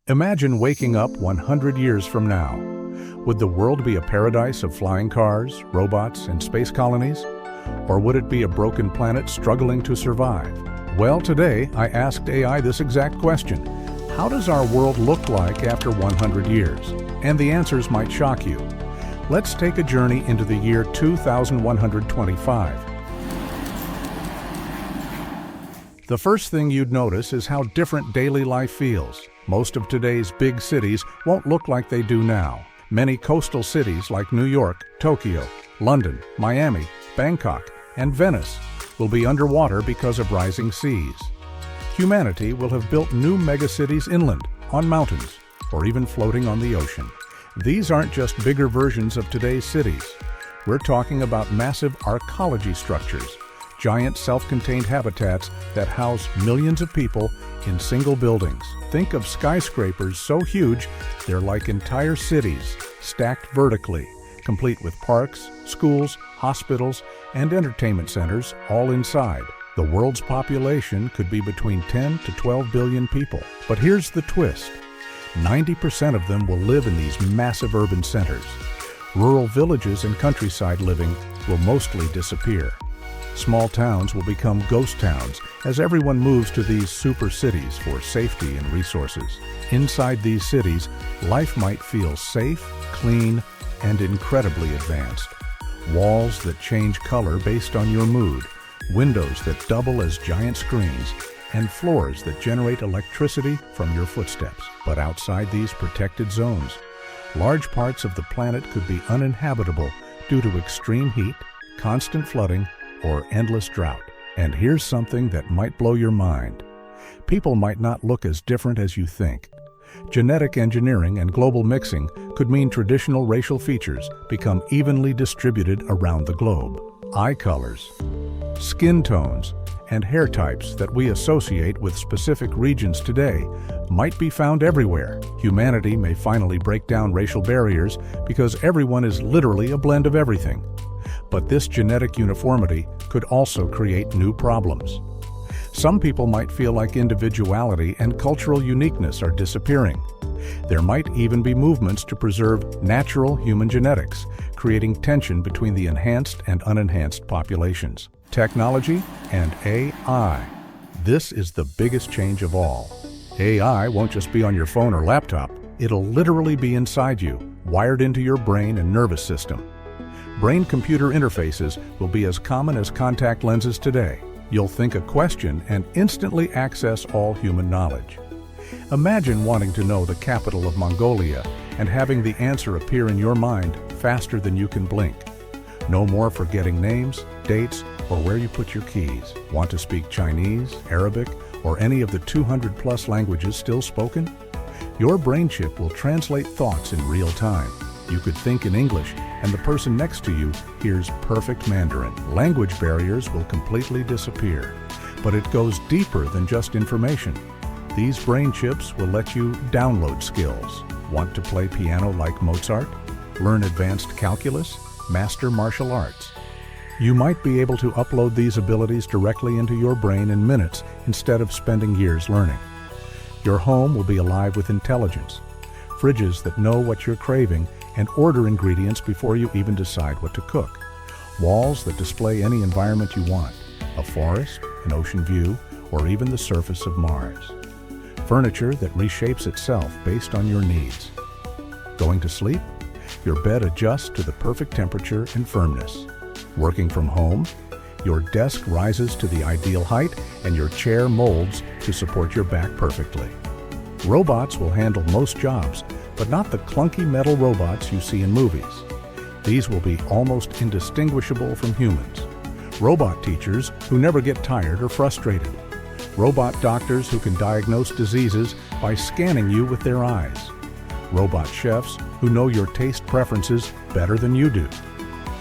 Imagine waking up 100 years from now. Would the world be a paradise of flying cars, robots, and space colonies? Or would it be a broken planet struggling to survive? Well, today I asked AI this exact question. How does our world look like after 100 years? And the answers might shock you. Let's take a journey into the year 2125. The first thing you'd notice is how different daily life feels. Most of today's big cities won't look like they do now. Many coastal cities like New York, Tokyo, London, Miami, Bangkok, and Venice will be underwater because of rising seas. Humanity will have built new megacities inland, on mountains, or even floating on the ocean. These aren't just bigger versions of today's cities. We're talking about massive arcology structures, giant self-contained habitats that house millions of people in single buildings. Think of skyscrapers so huge they're like entire cities, stacked vertically, complete with parks, schools, hospitals, and entertainment centers all inside. The world's population could be between 10 to 12 billion people. But here's the twist. 90% of them will live in these massive urban centers. Rural villages and countryside living will mostly disappear. Small towns will become ghost towns as everyone moves to these super cities for safety and resources. Inside these cities, life might feel safe, clean, and incredibly advanced. Walls that change color based on your mood, windows that double as giant screens, and floors that generate electricity from your footsteps. But outside these protected zones, large parts of the planet could be uninhabitable due to extreme heat, constant flooding, or endless drought. And here's something that might blow your mind. People might not look as different as you think. Genetic engineering and global mixing could mean traditional racial features become evenly distributed around the globe. Eye colors, skin tones, and hair types that we associate with specific regions today might be found everywhere. Humanity may finally break down racial barriers because everyone is literally a blend of everything. But this genetic uniformity could also create new problems. Some people might feel like individuality and cultural uniqueness are disappearing. There might even be movements to preserve natural human genetics, creating tension between the enhanced and unenhanced populations. Technology and AI. This is the biggest change of all. AI won't just be on your phone or laptop. It'll literally be inside you, wired into your brain and nervous system. Brain-computer interfaces will be as common as contact lenses today. You'll think a question and instantly access all human knowledge. Imagine wanting to know the capital of Mongolia and having the answer appear in your mind faster than you can blink. No more forgetting names, dates, or where you put your keys. Want to speak Chinese, Arabic, or any of the 200+ languages still spoken? Your brain chip will translate thoughts in real time. You could think in English, and the person next to you hears perfect Mandarin. Language barriers will completely disappear, but it goes deeper than just information. These brain chips will let you download skills. Want to play piano like Mozart? Learn advanced calculus? Master martial arts? You might be able to upload these abilities directly into your brain in minutes instead of spending years learning. Your home will be alive with intelligence. Fridges that know what you're craving and order ingredients before you even decide what to cook. Walls that display any environment you want, a forest, an ocean view, or even the surface of Mars. Furniture that reshapes itself based on your needs. Going to sleep? Your bed adjusts to the perfect temperature and firmness. Working from home? Your desk rises to the ideal height and your chair molds to support your back perfectly. Robots will handle most jobs, but not the clunky metal robots you see in movies. These will be almost indistinguishable from humans. Robot teachers who never get tired or frustrated. Robot doctors who can diagnose diseases by scanning you with their eyes. Robot chefs who know your taste preferences better than you do.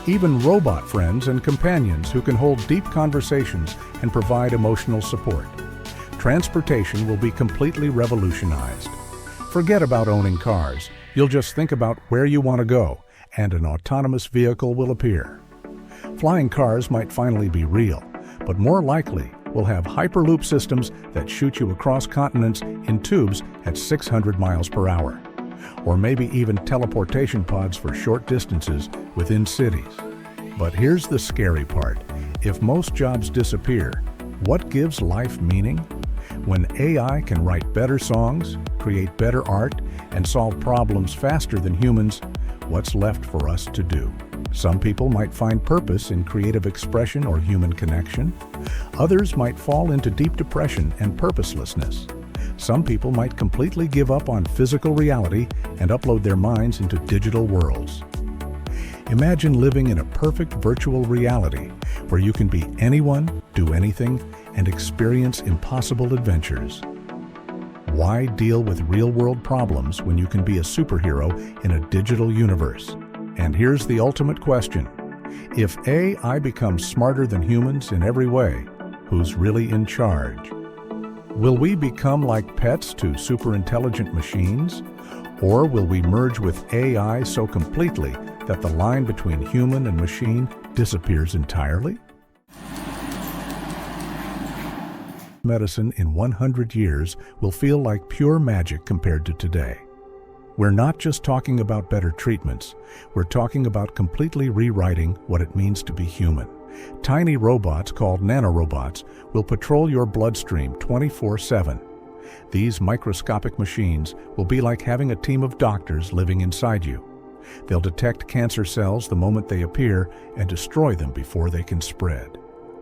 Even robot friends and companions who can hold deep conversations and provide emotional support. Transportation will be completely revolutionized. Forget about owning cars. You'll just think about where you want to go, and an autonomous vehicle will appear. Flying cars might finally be real, but more likely, will have Hyperloop systems that shoot you across continents in tubes at 600 miles per hour. Or maybe even teleportation pods for short distances within cities. But here's the scary part. If most jobs disappear, what gives life meaning? When AI can write better songs, create better art, and solve problems faster than humans, what's left for us to do? Some people might find purpose in creative expression or human connection. Others might fall into deep depression and purposelessness. Some people might completely give up on physical reality and upload their minds into digital worlds. Imagine living in a perfect virtual reality where you can be anyone, do anything, and experience impossible adventures. Why deal with real-world problems when you can be a superhero in a digital universe? And here's the ultimate question. If AI becomes smarter than humans in every way, who's really in charge? Will we become like pets to super-intelligent machines? Or will we merge with AI so completely that the line between human and machine disappears entirely? Medicine in 100 years will feel like pure magic compared to today. We're not just talking about better treatments, we're talking about completely rewriting what it means to be human. Tiny robots called nanorobots will patrol your bloodstream 24/7. These microscopic machines will be like having a team of doctors living inside you. They'll detect cancer cells the moment they appear and destroy them before they can spread.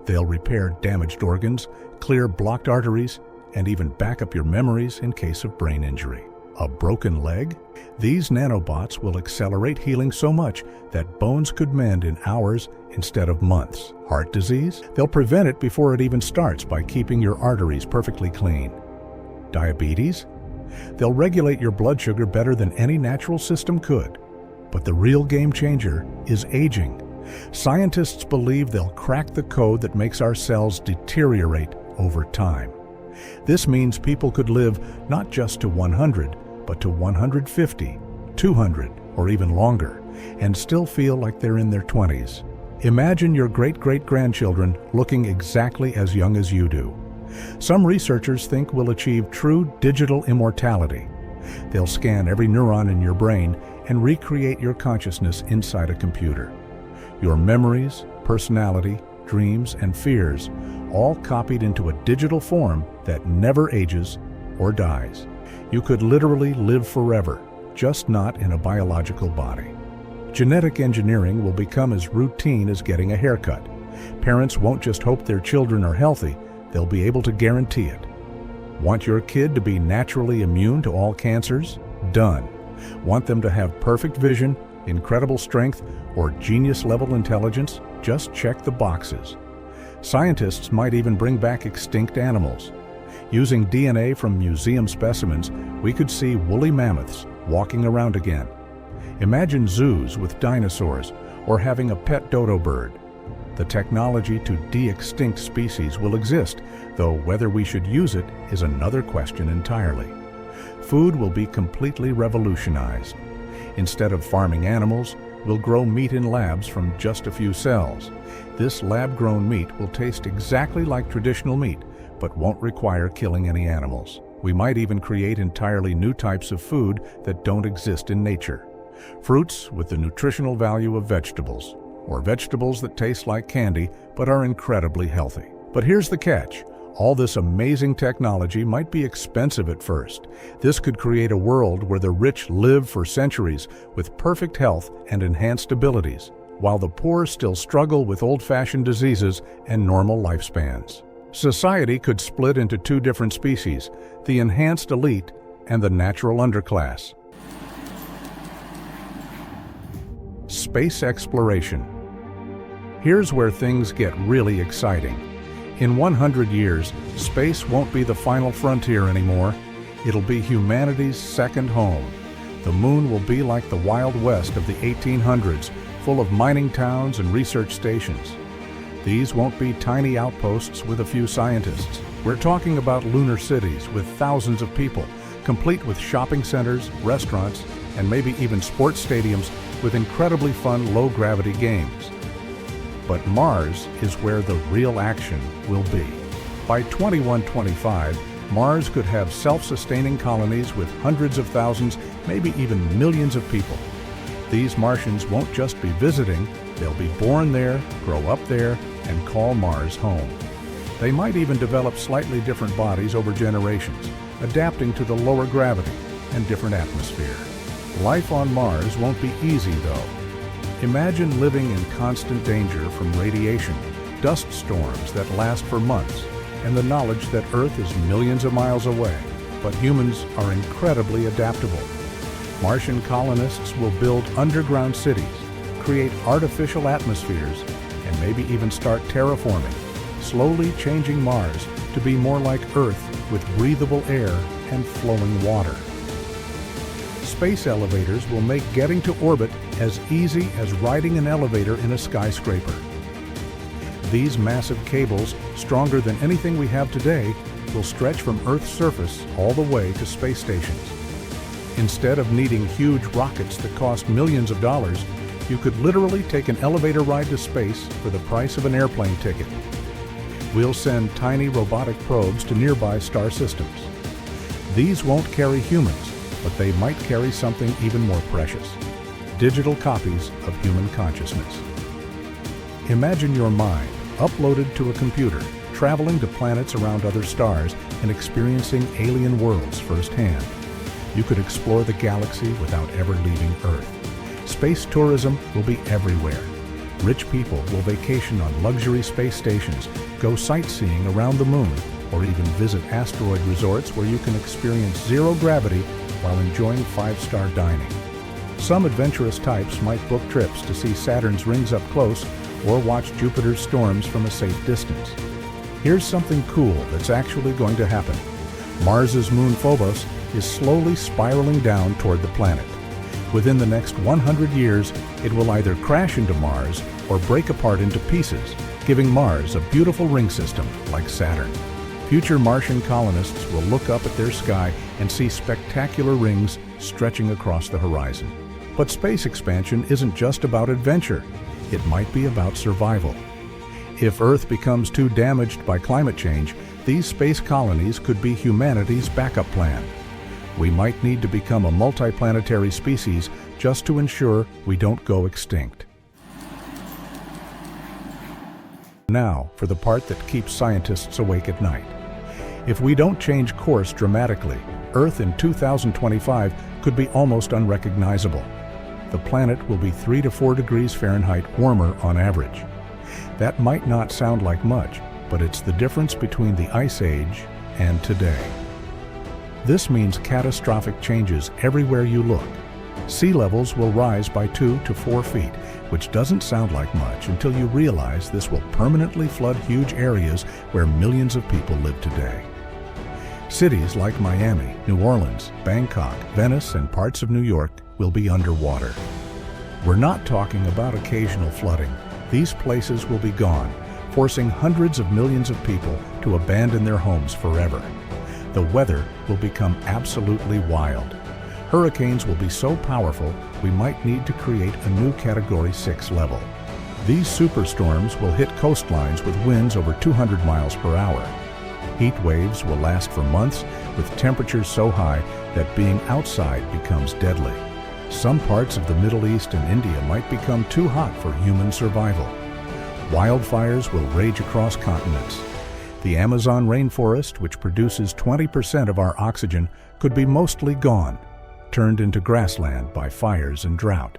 They'll repair damaged organs, clear blocked arteries, and even back up your memories in case of brain injury. A broken leg? These nanobots will accelerate healing so much that bones could mend in hours instead of months. Heart disease? They'll prevent it before it even starts by keeping your arteries perfectly clean. Diabetes? They'll regulate your blood sugar better than any natural system could. But the real game changer is aging. Scientists believe they'll crack the code that makes our cells deteriorate over time. This means people could live not just to 100, but to 150, 200, or even longer, and still feel like they're in their 20s. Imagine your great-great-grandchildren looking exactly as young as you do. Some researchers think we'll achieve true digital immortality. They'll scan every neuron in your brain and recreate your consciousness inside a computer. Your memories, personality, dreams, and fears, all copied into a digital form that never ages or dies. You could literally live forever, just not in a biological body. Genetic engineering will become as routine as getting a haircut. Parents won't just hope their children are healthy, they'll be able to guarantee it. Want your kid to be naturally immune to all cancers? Done. Want them to have perfect vision, incredible strength, or genius-level intelligence? Just check the boxes. Scientists might even bring back extinct animals. Using DNA from museum specimens, we could see woolly mammoths walking around again. Imagine zoos with dinosaurs, or having a pet dodo bird. The technology to de-extinct species will exist, though whether we should use it is another question entirely. Food will be completely revolutionized. Instead of farming animals, we'll grow meat in labs from just a few cells. This lab-grown meat will taste exactly like traditional meat, but won't require killing any animals. We might even create entirely new types of food that don't exist in nature. Fruits with the nutritional value of vegetables, or vegetables that taste like candy but are incredibly healthy. But here's the catch. All this amazing technology might be expensive at first. This could create a world where the rich live for centuries with perfect health and enhanced abilities, while the poor still struggle with old-fashioned diseases and normal lifespans. Society could split into two different species, the enhanced elite and the natural underclass. Space exploration. Here's where things get really exciting. In 100 years, space won't be the final frontier anymore. It'll be humanity's second home. The moon will be like the Wild West of the 1800s, full of mining towns and research stations. These won't be tiny outposts with a few scientists. We're talking about lunar cities with thousands of people, complete with shopping centers, restaurants, and maybe even sports stadiums with incredibly fun low-gravity games. But Mars is where the real action will be. By 2125, Mars could have self-sustaining colonies with hundreds of thousands, maybe even millions of people. These Martians won't just be visiting, they'll be born there, grow up there, and call Mars home. They might even develop slightly different bodies over generations, adapting to the lower gravity and different atmosphere. Life on Mars won't be easy, though. Imagine living in constant danger from radiation, dust storms that last for months, and the knowledge that Earth is millions of miles away. But humans are incredibly adaptable. Martian colonists will build underground cities, create artificial atmospheres, and maybe even start terraforming, slowly changing Mars to be more like Earth with breathable air and flowing water. Space elevators will make getting to orbit as easy as riding an elevator in a skyscraper. These massive cables, stronger than anything we have today, will stretch from Earth's surface all the way to space stations. Instead of needing huge rockets that cost millions of dollars, you could literally take an elevator ride to space for the price of an airplane ticket. We'll send tiny robotic probes to nearby star systems. These won't carry humans, but they might carry something even more precious: digital copies of human consciousness. Imagine your mind uploaded to a computer, traveling to planets around other stars and experiencing alien worlds firsthand. You could explore the galaxy without ever leaving Earth. Space tourism will be everywhere. Rich people will vacation on luxury space stations, go sightseeing around the moon, or even visit asteroid resorts where you can experience zero gravity while enjoying five-star dining. Some adventurous types might book trips to see Saturn's rings up close or watch Jupiter's storms from a safe distance. Here's something cool that's actually going to happen. Mars's moon Phobos is slowly spiraling down toward the planet. Within the next 100 years, it will either crash into Mars or break apart into pieces, giving Mars a beautiful ring system like Saturn. Future Martian colonists will look up at their sky and see spectacular rings stretching across the horizon. But space expansion isn't just about adventure. It might be about survival. If Earth becomes too damaged by climate change, these space colonies could be humanity's backup plan. We might need to become a multiplanetary species just to ensure we don't go extinct. Now, for the part that keeps scientists awake at night. If we don't change course dramatically, Earth in 2025 could be almost unrecognizable. The planet will be 3 to 4 degrees Fahrenheit warmer on average. That might not sound like much, but it's the difference between the Ice Age and today. This means catastrophic changes everywhere you look. Sea levels will rise by 2 to 4 feet, which doesn't sound like much until you realize this will permanently flood huge areas where millions of people live today. Cities like Miami, New Orleans, Bangkok, Venice, and parts of New York will be underwater. We're not talking about occasional flooding. These places will be gone, forcing hundreds of millions of people to abandon their homes forever. The weather will become absolutely wild. Hurricanes will be so powerful, we might need to create a new Category 6 level. These superstorms will hit coastlines with winds over 200 miles per hour. Heat waves will last for months, with temperatures so high that being outside becomes deadly. Some parts of the Middle East and India might become too hot for human survival. Wildfires will rage across continents. The Amazon rainforest, which produces 20% of our oxygen, could be mostly gone, turned into grassland by fires and drought.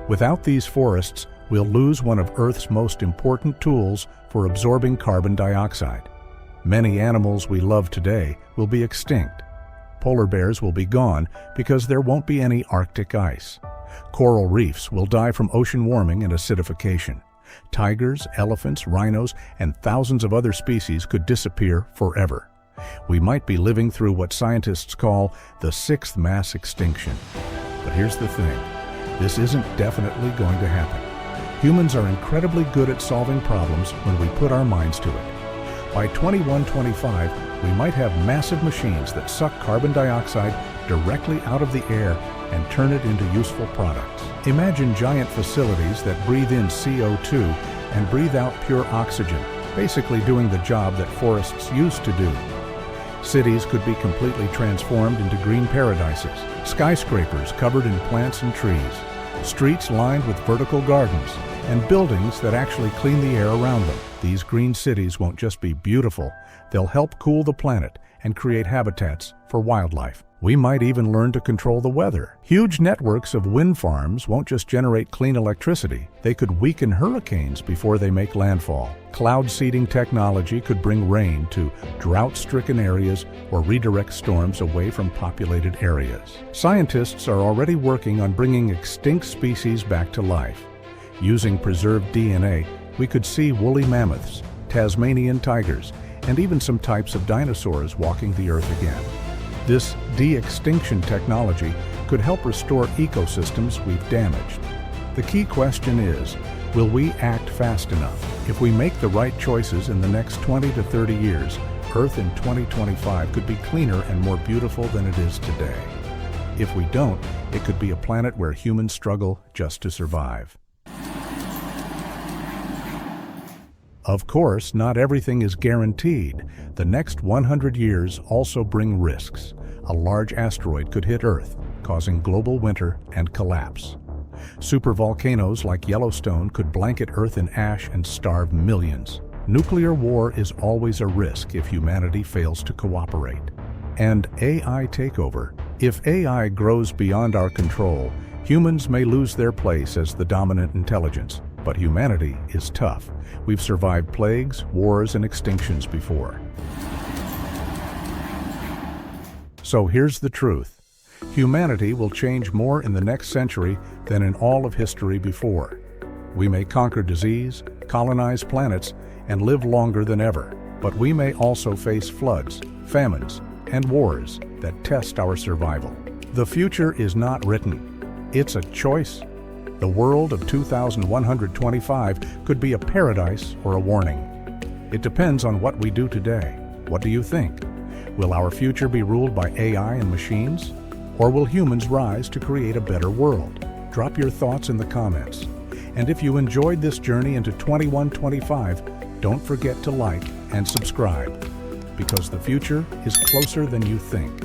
Without these forests, we'll lose one of Earth's most important tools for absorbing carbon dioxide. Many animals we love today will be extinct. Polar bears will be gone because there won't be any Arctic ice. Coral reefs will die from ocean warming and acidification. Tigers, elephants, rhinos, and thousands of other species could disappear forever. We might be living through what scientists call the 6th mass extinction. But here's the thing, this isn't definitely going to happen. Humans are incredibly good at solving problems when we put our minds to it. By 2125, we might have massive machines that suck carbon dioxide directly out of the air and turn it into useful products. Imagine giant facilities that breathe in CO2 and breathe out pure oxygen, basically doing the job that forests used to do. Cities could be completely transformed into green paradises, skyscrapers covered in plants and trees, streets lined with vertical gardens, and buildings that actually clean the air around them. These green cities won't just be beautiful, they'll help cool the planet and create habitats for wildlife. We might even learn to control the weather. Huge networks of wind farms won't just generate clean electricity, they could weaken hurricanes before they make landfall. Cloud seeding technology could bring rain to drought-stricken areas or redirect storms away from populated areas. Scientists are already working on bringing extinct species back to life. Using preserved DNA, we could see woolly mammoths, Tasmanian tigers, and even some types of dinosaurs walking the Earth again. This de-extinction technology could help restore ecosystems we've damaged. The key question is, will we act fast enough? If we make the right choices in the next 20 to 30 years, Earth in 2025 could be cleaner and more beautiful than it is today. If we don't, it could be a planet where humans struggle just to survive. Of course, not everything is guaranteed. The next 100 years also bring risks. A large asteroid could hit Earth, causing global winter and collapse. Supervolcanoes like Yellowstone could blanket Earth in ash and starve millions. Nuclear war is always a risk if humanity fails to cooperate. And AI takeover. If AI grows beyond our control, humans may lose their place as the dominant intelligence. But humanity is tough. We've survived plagues, wars, and extinctions before. So here's the truth. Humanity will change more in the next century than in all of history before. We may conquer disease, colonize planets, and live longer than ever. But we may also face floods, famines, and wars that test our survival. The future is not written. It's a choice. The world of 2125 could be a paradise or a warning. It depends on what we do today. What do you think? Will our future be ruled by AI and machines? Or will humans rise to create a better world? Drop your thoughts in the comments. And if you enjoyed this journey into 2125, don't forget to like and subscribe, because the future is closer than you think.